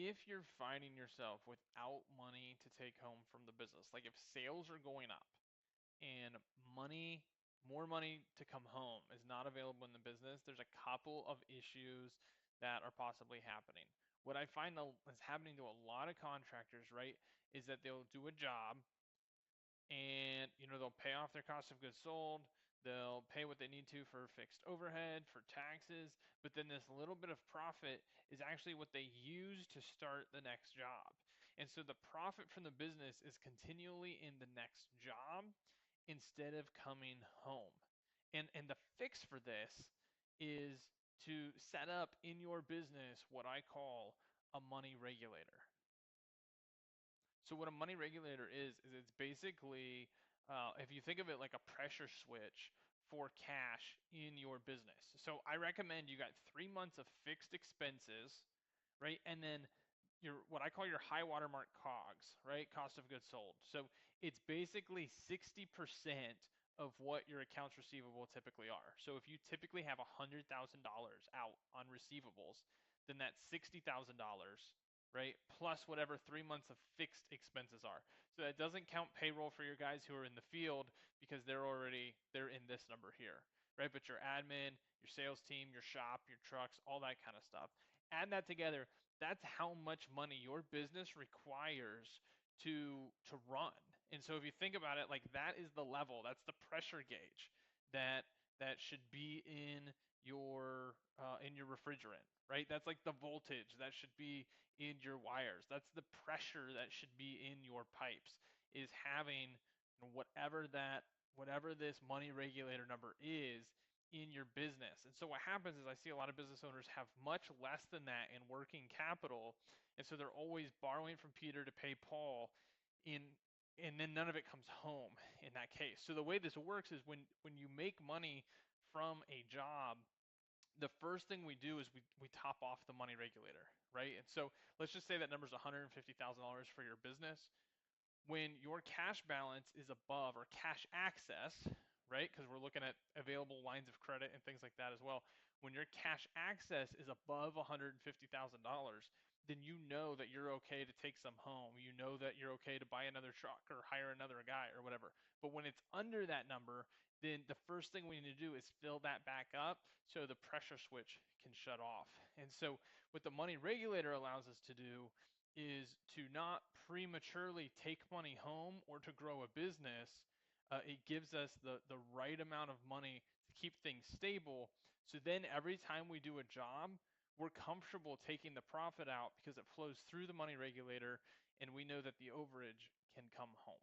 if you're finding yourself without money to take home from the business, like if sales are going up and more money to come home is not available in the business, there's a couple of issues that are possibly happening. What I find is happening to a lot of contractors, right, is that they'll do a job and they'll pay off their cost of goods sold, they'll pay what they need to for fixed overhead, for taxes, but then this little bit of profit is actually what they use to start the next job. And so the profit from the business is continually in the next job instead of coming home. And the fix for this is to set up in your business what I call a money regulator. So what a money regulator is it's basically, if you think of it like a pressure switch for cash in your business. So I recommend you got 3 months of fixed expenses, right? And then your what I call your high watermark COGS, right? Cost of goods sold. So it's basically 60% of what your accounts receivable typically are. So if you typically have $100,000 out on receivables, then that's $60,000, right? Plus whatever 3 months of fixed expenses are. So that doesn't count payroll for your guys who are in the field because they're in this number here, right? But your admin, your sales team, your shop, your trucks, all that kind of stuff. Add that together, that's how much money your business requires to run. And so if you think about it, like that is the level, that's the pressure gauge that that should be in your refrigerant, right? That's like the voltage that should be in your wires. That's the pressure that should be in your pipes, is having whatever this money regulator number is in your business. And so what happens is I see a lot of business owners have much less than that in working capital, and so they're always borrowing from Peter to pay Paul in and then none of it comes home in that case. So the way this works is when you make money from a job, the first thing we do is we top off the money regulator, right? And so let's just say that number is $150,000 for your business. When your cash balance is above, or cash access, right? Because we're looking at available lines of credit and things like that as well. When your cash access is above $150,000, then you know that you're okay to take some home. You know that you're okay to buy another truck or hire another guy or whatever. But when it's under that number, then the first thing we need to do is fill that back up so the pressure switch can shut off. And so what the money regulator allows us to do is to not prematurely take money home or to grow a business. It gives us the right amount of money to keep things stable. So then every time we do a job, we're comfortable taking the profit out because it flows through the money regulator and we know that the overage can come home.